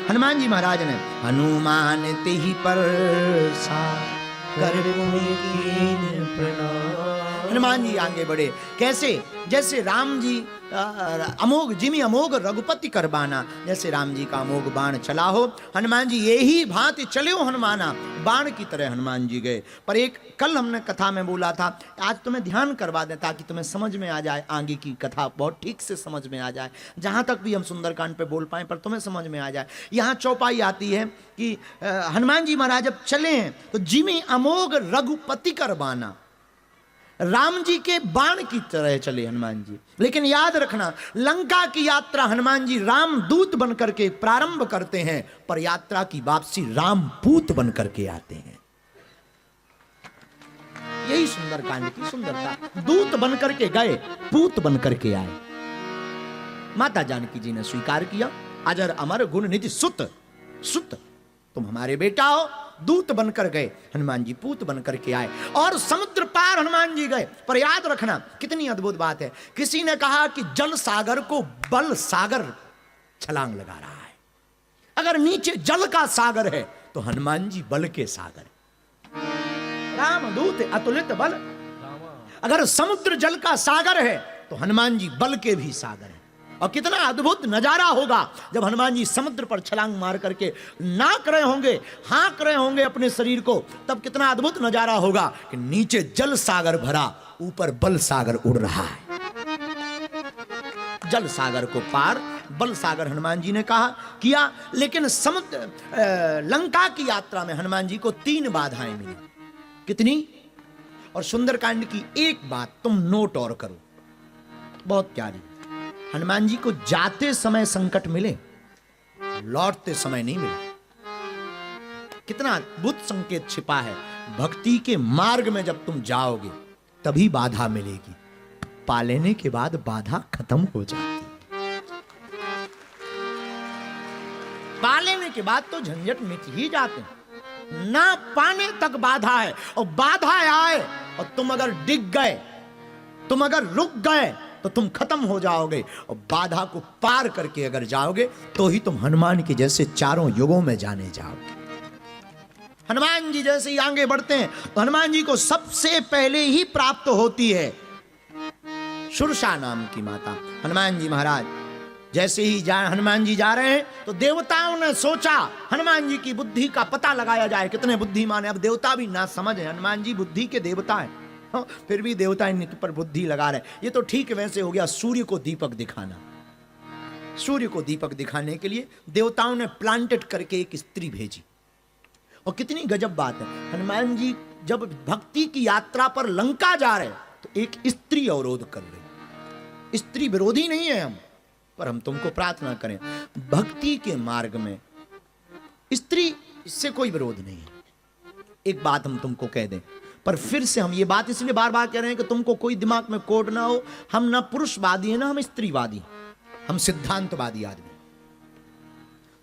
हनुमान जी महाराज ने हनुमान ते ही पर सा कर प्रणाम। हनुमान जी आगे बढ़े। कैसे? जैसे राम जी अमोघ जिमि अमोघ रघुपति करबाना, जैसे राम जी का अमोघ बाण चला हो, हनुमान जी यही भांति चले हो हनुमाना, बाण की तरह हनुमान जी गए। पर एक कल हमने कथा में बोला था, आज तुम्हें ध्यान करवा दें ताकि तुम्हें समझ में आ जाए, आगे की कथा बहुत ठीक से समझ में आ जाए, जहां तक भी हम सुंदरकांड पे बोल पाए पर तुम्हें समझ में आ जाए। यहाँ चौपाई आती है कि हनुमान जी महाराज जब चले हैं तो जिमि अमोघ रघुपति करबाना, राम जी के बाण की तरह चले हनुमान जी। लेकिन याद रखना, लंका की यात्रा हनुमान जी राम दूत बनकर के प्रारंभ करते हैं, पर यात्रा की वापसी राम पूत बनकर के आते हैं। यही सुंदरकांड की सुंदरता। दूत बनकर के गए, पूत बनकर के आए। माता जानकी जी ने स्वीकार किया, अजर अमर गुण निधि सुत, सुत तुम हमारे बेटा हो। दूत बनकर गए, हनुमान जी पूत बनकर के आए और समुद्र पार हनुमान जी गए। पर याद रखना कितनी अद्भुत बात है, किसी ने कहा कि जल सागर को बल सागर छलांग लगा रहा है। अगर नीचे जल का सागर है तो हनुमान जी बल के सागर, राम दूत अतुलित बल। अगर समुद्र जल का सागर है तो हनुमान जी बल के भी सागर है। और कितना अद्भुत नजारा होगा जब हनुमान जी समुद्र पर छलांग मार करके नाक रहे होंगे, हाँक रहे होंगे अपने शरीर को, तब कितना अद्भुत नजारा होगा कि नीचे जल सागर भरा, ऊपर बल सागर उड़ रहा है। जल सागर को पार बल सागर हनुमान जी ने कहा किया। लेकिन समुद्र लंका की यात्रा में हनुमान जी को 3 बाधाएं मिली। कितनी? और सुंदरकांड की एक बात तुम नोट और करो, बहुत प्यारी। हनुमान जी को जाते समय संकट मिले, लौटते समय नहीं मिले। कितना अद्भुत संकेत छिपा है। भक्ति के मार्ग में जब तुम जाओगे तभी बाधा मिलेगी, पा लेने के बाद बाधा खत्म हो जाती। पा लेने के बाद तो झंझट मिट ही जाते हैं, ना पाने तक बाधा है। और बाधा आए और तुम अगर डिग गए, तुम अगर रुक गए तो तुम खत्म हो जाओगे, और बाधा को पार करके अगर जाओगे तो ही तुम हनुमान के जैसे चारों युगों में जाने जाओगे। हनुमान जी जैसे ही आगे बढ़ते हैं तो हनुमान जी को सबसे पहले ही प्राप्त होती है सुरसा नाम की माता। हनुमान जी महाराज जैसे ही हनुमान जी जा रहे हैं तो देवताओं ने सोचा हनुमान जी की बुद्धि का पता लगाया जाए, कितने बुद्धिमान है। अब देवता भी ना समझ है, हनुमान जी बुद्धि के देवता है, फिर भी देवता इनके पर बुद्धि लगा रहे। ये तो ठीक वैसे हो गया सूर्य को दीपक दिखाना। सूर्य को दीपक दिखाने के लिए देवताओं ने प्लांटेड करके एक स्त्री भेजी। और कितनी गजब बात है, हनुमान जी जब भक्ति की यात्रा पर लंका जा रहे तो एक स्त्री अवरोध कर रही। स्त्री विरोधी नहीं है हम, पर हम तुमको प्रार्थना करें भक्ति के मार्ग में स्त्री इससे कोई विरोध नहीं है। एक बात हम तुमको कह दें, पर फिर से हम ये बात इसलिए बार बार कह रहे हैं कि तुमको कोई दिमाग में कोड ना हो। हम ना पुरुषवादी है ना हम स्त्रीवादी, हम सिद्धांतवादी आदमी।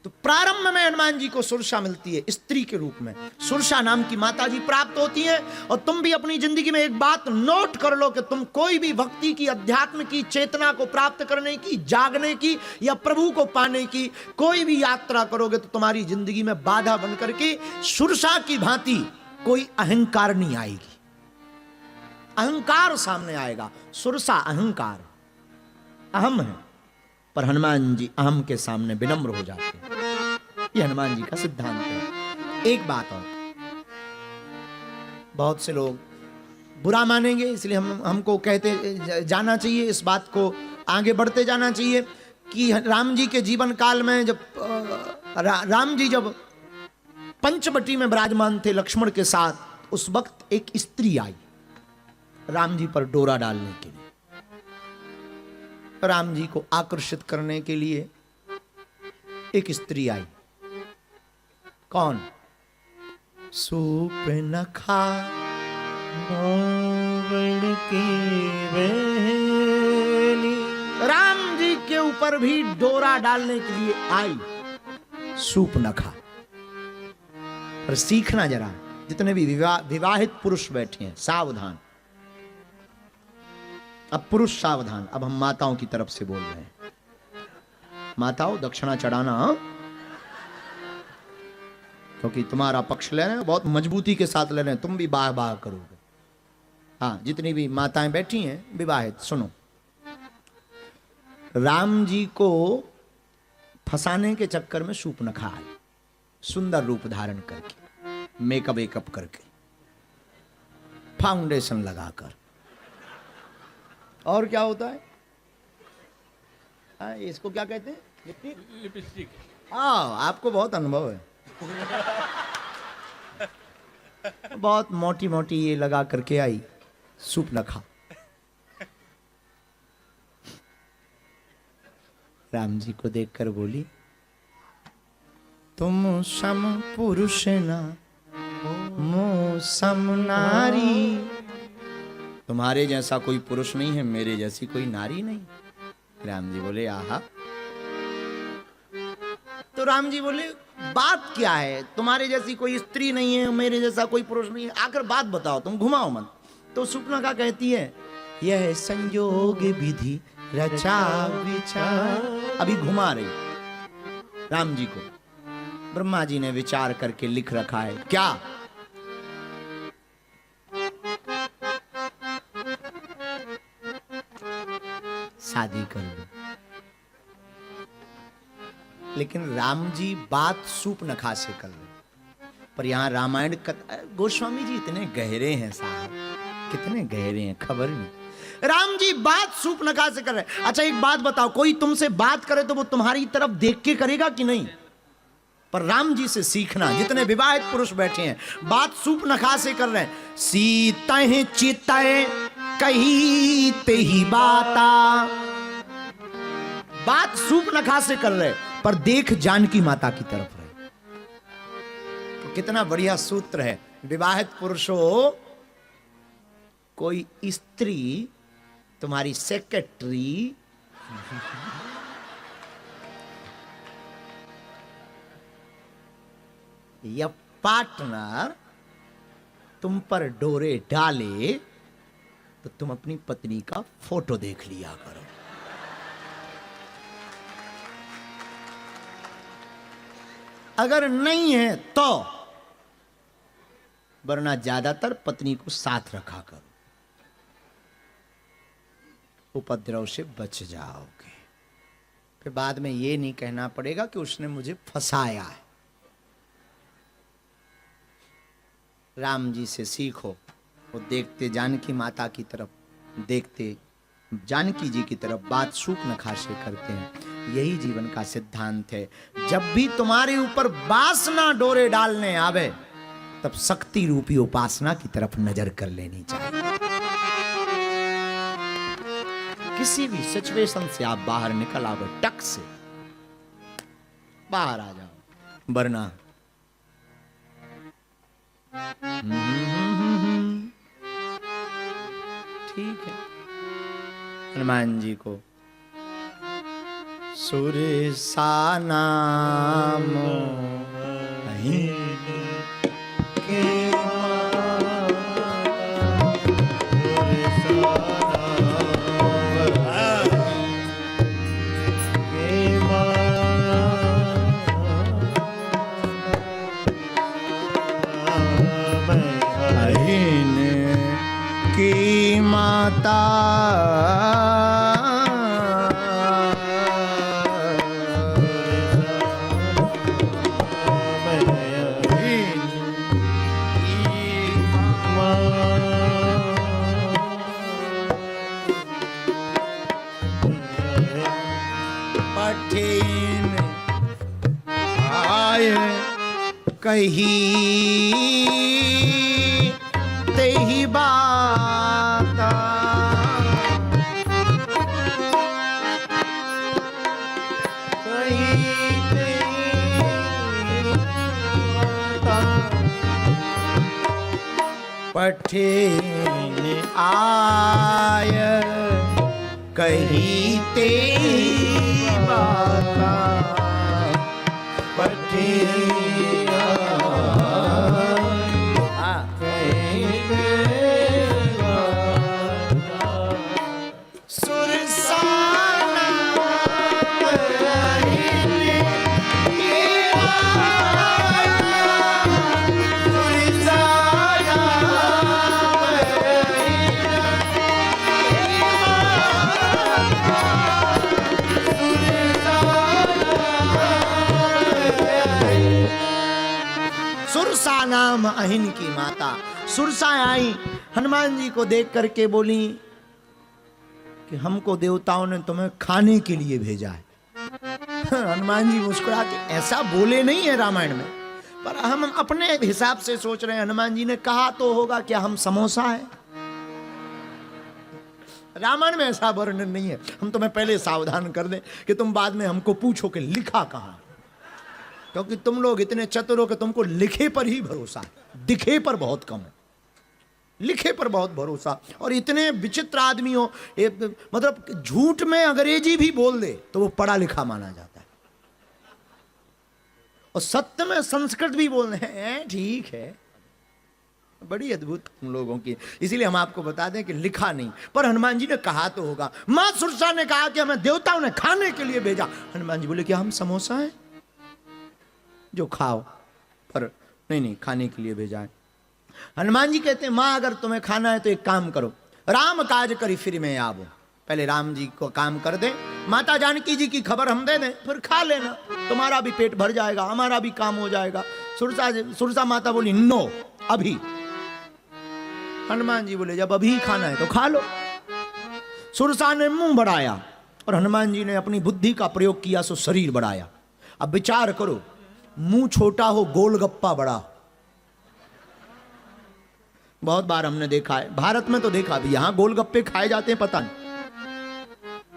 तो प्रारंभ में हनुमान जी को सुरसा मिलती है स्त्री के रूप में, सुरसा नाम की माता जी प्राप्त होती है। और तुम भी अपनी जिंदगी में एक बात नोट कर लो कि तुम कोई भी भक्ति की, अध्यात्म की चेतना को प्राप्त करने की, जागने की या प्रभु को पाने की कोई भी यात्रा करोगे तो तुम्हारी जिंदगी में बाधा बन करके सुरसा की भांति कोई अहंकार नहीं आएगी, अहंकार सामने आएगा। सुरसा अहंकार, अहम है, पर हनुमान जी अहम के सामने विनम्र हो जाते हैं। ये हनुमान जी का सिद्धांत है। एक बात और, बहुत से लोग बुरा मानेंगे इसलिए हमको कहते जाना चाहिए, इस बात को आगे बढ़ते जाना चाहिए कि राम जी के जीवन काल में जब राम जी जब पंचवटी में विराजमान थे लक्ष्मण के साथ, उस वक्त एक स्त्री आई राम जी पर डोरा डालने के लिए, राम जी को आकर्षित करने के लिए एक स्त्री आई। कौन? सूर्पनखा की बहनी। राम जी के ऊपर भी डोरा डालने के लिए आई सूर्पनखा। पर सीखना जरा, जितने भी विवाहित पुरुष बैठे हैं सावधान, अब पुरुष सावधान। अब हम माताओं की तरफ से बोल रहे हैं। माताओं दक्षिणा चढ़ाना, क्योंकि तुम्हारा पक्ष ले रहे हैं, बहुत मजबूती के साथ ले रहे हैं, तुम भी बाह बाह करोगे। हाँ, जितनी भी माताएं बैठी हैं विवाहित, सुनो। राम जी को फंसाने के चक्कर में सूर्पनखा आई, सुंदर रूप धारण करके, मेकअप करके, फाउंडेशन लगाकर। और क्या होता है? इसको क्या कहते हैं? लिपस्टिक। हाँ, आपको बहुत अनुभव है। बहुत मोटी मोटी ये लगा करके आई सूर्पनखा। राम जी को देखकर बोली, तुम सम पुरुष ना मो सम नारी। तुम्हारे जैसा कोई पुरुष नहीं है, मेरे जैसी कोई नारी नहीं। राम जी बोले आहा। तो राम जी बोले बात क्या है, तुम्हारे जैसी कोई स्त्री नहीं है, मेरे जैसा कोई पुरुष नहीं है, आकर बात बताओ, तुम घुमाओ मत। तो सूर्पनखा कहती है, यह संयोग विधि रचा विचार। अभी घुमा रही राम जी को। ब्रह्मा जी ने विचार करके लिख रखा है क्या? शादी कर लो। लेकिन राम जी बात सूर्पनखा से कर लो। पर यहां रामायण गोस्वामी जी इतने गहरे हैं साहब, कितने गहरे हैं, खबर नहीं। राम जी बात सूर्पनखा से कर रहे हैं। अच्छा एक बात बताओ, कोई तुमसे बात करे तो वो तुम्हारी तरफ देख के करेगा कि नहीं? पर राम जी से सीखना, जितने विवाहित पुरुष बैठे हैं, बात सूर्पनखा से कर रहे हैं। सीतहि चितहि कही ते ही बाता। बात सूर्पनखा से कर रहे, पर देख जानकी माता की तरफ रहे। तो कितना बढ़िया सूत्र है। विवाहित पुरुषों, कोई स्त्री तुम्हारी सेक्रेटरी या पार्टनर तुम पर डोरे डाले तो तुम अपनी पत्नी का फोटो देख लिया करो। अगर नहीं है तो, वरना ज्यादातर पत्नी को साथ रखा करो, उपद्रव से बच जाओगे। फिर बाद में ये नहीं कहना पड़ेगा कि उसने मुझे फंसाया है। राम जी से सीखो, वो देखते जानकी माता की तरफ, देखते जानकी जी की तरफ बात सूख नखाशे करते हैं। यही जीवन का सिद्धांत है। जब भी तुम्हारे ऊपर वासना डोरे डालने आवे, तब शक्ति रूपी उपासना की तरफ नजर कर लेनी चाहिए। किसी भी सिचुएशन से आप बाहर निकल आओ, टक से बाहर आ जाओ, वरना ठीक है। हनुमान जी को सुरसा नाम कहीं के की माता पठिन आय कही तेही बाता कही तेही बाता पठिन आय कही तेही बाता पठिन सुरसा नाम अहिन की माता। सुरसा आई, हनुमान जी को देख करके बोली कि हमको देवताओं ने तुम्हें खाने के लिए भेजा है। हनुमान जी मुस्कुरा के, ऐसा बोले नहीं है रामायण में, पर हम अपने हिसाब से सोच रहे हैं हनुमान जी ने कहा तो होगा क्या हम समोसा है। रामायण में ऐसा वर्णन नहीं है। हम तुम्हें पहले सावधान कर दें कि तुम बाद में हमको पूछो कि लिखा कहाँ, क्योंकि तुम लोग इतने चतुर हो कि तुमको लिखे पर ही भरोसा है, दिखे पर बहुत कम है। लिखे पर बहुत भरोसा, और इतने विचित्र आदमी हो, मतलब झूठ में अंग्रेजी भी बोल दे तो वो पढ़ा लिखा माना जाता है, और सत्य में संस्कृत भी बोल रहे हैं, ठीक है। बड़ी अद्भुत हम लोगों की। इसीलिए हम आपको बता दें कि लिखा नहीं, पर हनुमान जी ने कहा तो होगा। मां सुरसा ने कहा कि हमें देवताओं ने खाने के लिए भेजा। हनुमान जी बोले कि हम समोसा हैं जो खाओ, पर नहीं, खाने के लिए भेजा है। हनुमान जी कहते हैं मां अगर तुम्हें खाना है तो एक काम करो, राम काज करी फिर मैं आवो। पहले राम जी को काम कर दे, माता जानकी जी की खबर हम दे दें, फिर खा लेना, तुम्हारा भी पेट भर जाएगा, हमारा भी काम हो जाएगा। सुरसा माता बोली नो, अभी। हनुमान जी बोले जब अभी खाना है तो खा लो। सुरसा ने मुंह बढ़ाया और हनुमान जी ने अपनी बुद्धि का प्रयोग किया, सो शरीर बढ़ाया। अब विचार करो, मुंह छोटा हो गोलगप्पा बड़ा। बहुत बार हमने देखा है, भारत में तो देखा भी, यहां गोलगप्पे खाए जाते हैं पता नहीं,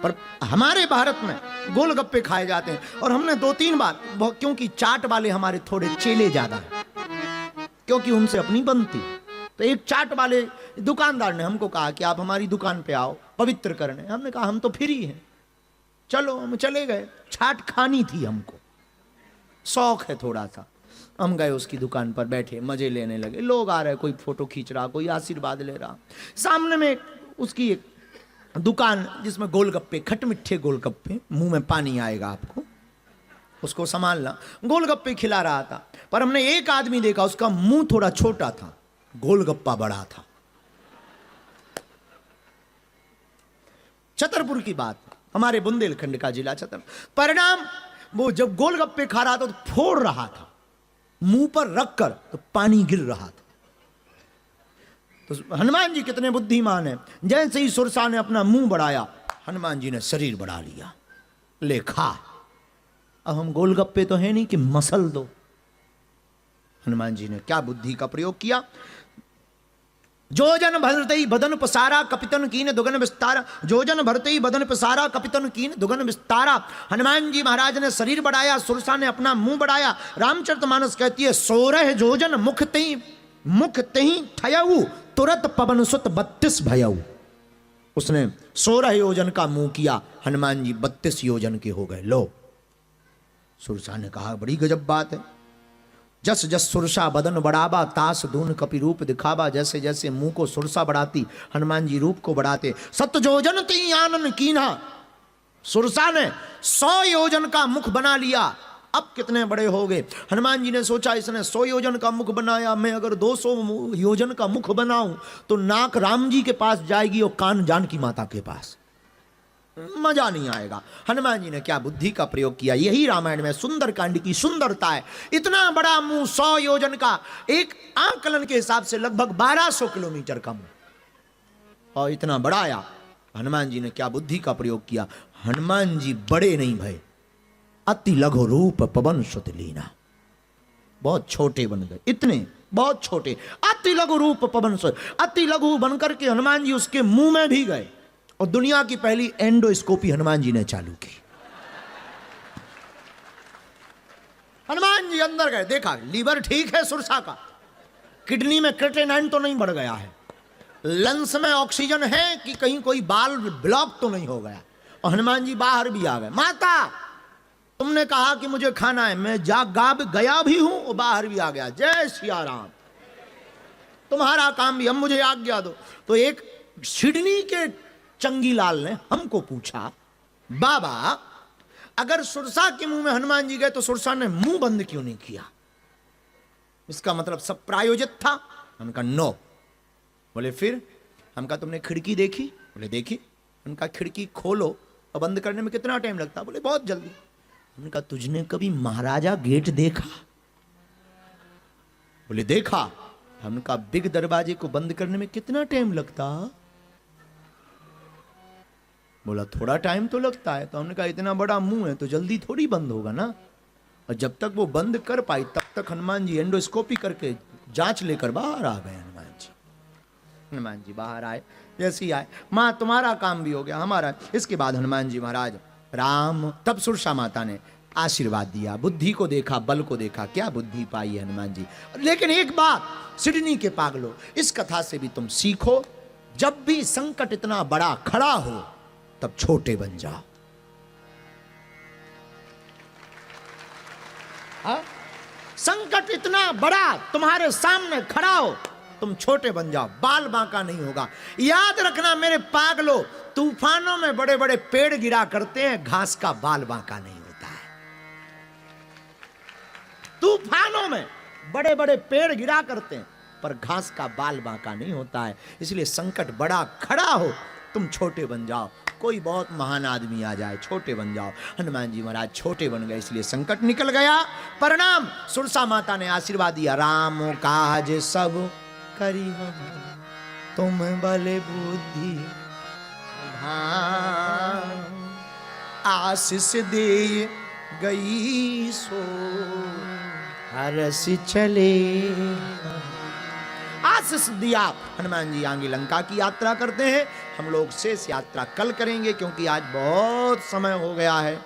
पर हमारे भारत में गोलगप्पे खाए जाते हैं। और हमने 2-3 बार, क्योंकि चाट वाले हमारे थोड़े चेले ज्यादा हैं, क्योंकि उनसे अपनी बनती, तो एक चाट वाले दुकानदार ने हमको कहा कि आप हमारी दुकान पे आओ पवित्र करने। हमने कहा हम तो फ्री हैं, चलो। हम चले गए, चाट खानी थी हमको, शौक है थोड़ा सा। हम गए उसकी दुकान पर, बैठे मजे लेने लगे। लोग आ रहे, कोई फोटो खींच रहा, कोई आशीर्वाद ले रहा। सामने में उसकी एक दुकान जिसमें गोलगप्पे, खटमिठे गोलगप्पे, मुंह में पानी आएगा आपको, उसको संभालना। गोलगप्पे खिला रहा था, पर हमने एक आदमी देखा उसका मुंह थोड़ा छोटा था, गोलगप्पा बड़ा था। छतरपुर की बात, हमारे बुंदेलखंड का जिला छतर। परिणाम, वो जब गोलगप्पे खा रहा था तो फोड़ रहा था मुंह पर रखकर, तो पानी गिर रहा था। तो हनुमान जी कितने बुद्धिमान हैं, जैसे ही सुरसा ने अपना मुंह बढ़ाया, हनुमान जी ने शरीर बढ़ा लिया, ले खा। अब हम गोलगप्पे तो है नहीं कि मसल दो। हनुमान जी ने क्या बुद्धि का प्रयोग किया। जो जन भरते ही बदन पसारा, कपितन कीन दुगन विस्तारा। जो जन भरते ही बदन पसारा, कपितन कीन दुगन विस्तारा। हनुमान जी महाराज ने शरीर बढ़ाया, सुरसा ने अपना मुंह बढ़ाया। रामचरितमानस कहती है 16 जोजन मुख तही ठयऊ, तुरत पवन सुत 32 भयऊ। उसने 16 योजन का मुंह किया, हनुमान जी 32 योजन के हो गए। लो, सुरसा ने कहा बड़ी गजब बात है। जस जस सुरसा बदन बढ़ावा, तास दून कपि रूप दिखावा। जैसे जैसे मुंह को सुरसा बढ़ाती, हनुमान जी रूप को बढ़ाते। 7 जोजन ती आनन कीन्हा, सुरसा ने 100 योजन का मुख बना लिया। अब कितने बड़े हो गए। हनुमान जी ने सोचा इसने 100 योजन का मुख बनाया, मैं अगर 200 योजन का मुख बनाऊं तो नाक राम जी के पास जाएगी और कान जानकी माता के पास, मजा नहीं आएगा। हनुमान जी ने क्या बुद्धि का प्रयोग किया। यही रामायण में सुंदर कांड की सुंदरता है। इतना बड़ा मुंह, 100 योजन का, एक आंकलन के हिसाब से लगभग 1200 किलोमीटर का मुंह, और इतना बढ़ाया। हनुमान जी ने क्या बुद्धि का प्रयोग किया। हनुमान जी बड़े नहीं भय, अति लघु रूप पवन सुत लीना, बहुत छोटे बन गए, इतने बहुत छोटे, अति लघु रूप पवन सुत। अति लघु बनकर के हनुमान जी उसके मुंह में भी गए, और दुनिया की पहली एंडोस्कोपी हनुमान जी ने चालू की। हनुमान जी अंदर गए, देखा लीवर ठीक है सुरसा का, किडनी में क्रिएटिनिन तो नहीं बढ़ गया है, लंग्स में ऑक्सीजन है कि कहीं कोई बाल ब्लॉक तो नहीं हो गया। और हनुमान जी बाहर भी आ गए। माता, तुमने कहा कि मुझे खाना है, मैं गाब गया भी हूं और बाहर भी आ गया। जय सिया राम, तुम्हारा काम भी, हम मुझे आज्ञा दो। तो एक सिडनी के चंगीलाल ने हमको पूछा, बाबा अगर सुरसा के मुंह में हनुमान जी गए तो सुरसा ने मुंह बंद क्यों नहीं किया? इसका मतलब सब प्रायोजित था। हमने कहा नो। बोले फिर? हम कहा तुमने खिड़की देखी? बोले देखी। उनका खिड़की खोलो और बंद करने में कितना टाइम लगता? बोले बहुत जल्दी। हमने कहा तुझने कभी महाराजा गेट देखा? बोले देखा। हमने कहा बिग दरवाजे को बंद करने में कितना टाइम लगता? बोला थोड़ा टाइम तो लगता है। तो हमने कहा इतना बड़ा मुंह है तो जल्दी थोड़ी बंद होगा ना। और जब तक वो बंद कर पाई तब तक हनुमान जी एंडोस्कोपी करके जांच लेकर बाहर आ गए। हनुमान जी बाहर आए, जैसे ही आए, माँ तुम्हारा काम भी हो गया, हमारा। इसके बाद हनुमान जी महाराज राम, तब सुरसा माता ने आशीर्वाद दिया। बुद्धि को देखा, बल को देखा, क्या बुद्धि पाई है हनुमान जी। लेकिन एक बात, सिडनी के पागलो, इस कथा से भी तुम सीखो, जब भी संकट इतना बड़ा खड़ा हो तब छोटे बन जाओ। संकट इतना बड़ा तुम्हारे सामने खड़ा हो, तुम छोटे बन जाओ, बाल बांका नहीं होगा। याद रखना मेरे पागलो, तूफानों में बड़े बड़े पेड़ गिरा करते हैं, घास का बाल बांका नहीं होता है। तूफानों में बड़े बड़े पेड़ गिरा करते हैं पर घास का बाल बांका नहीं होता है। इसलिए संकट बड़ा खड़ा हो, तुम छोटे बन जाओ। कोई बहुत महान आदमी आ जाए, छोटे बन जाओ। हनुमान जी महाराज छोटे बन गए, इसलिए संकट निकल गया। परिणाम, सुरसा माता ने आशीर्वाद दिया, राम काज सब करी तुम बले बुद्धि आशीष दे गई सो हरस चले। आशीष दिया। हनुमान जी आगे लंका की यात्रा करते हैं। हम लोग शेष यात्रा कल करेंगे, क्योंकि आज बहुत समय हो गया है।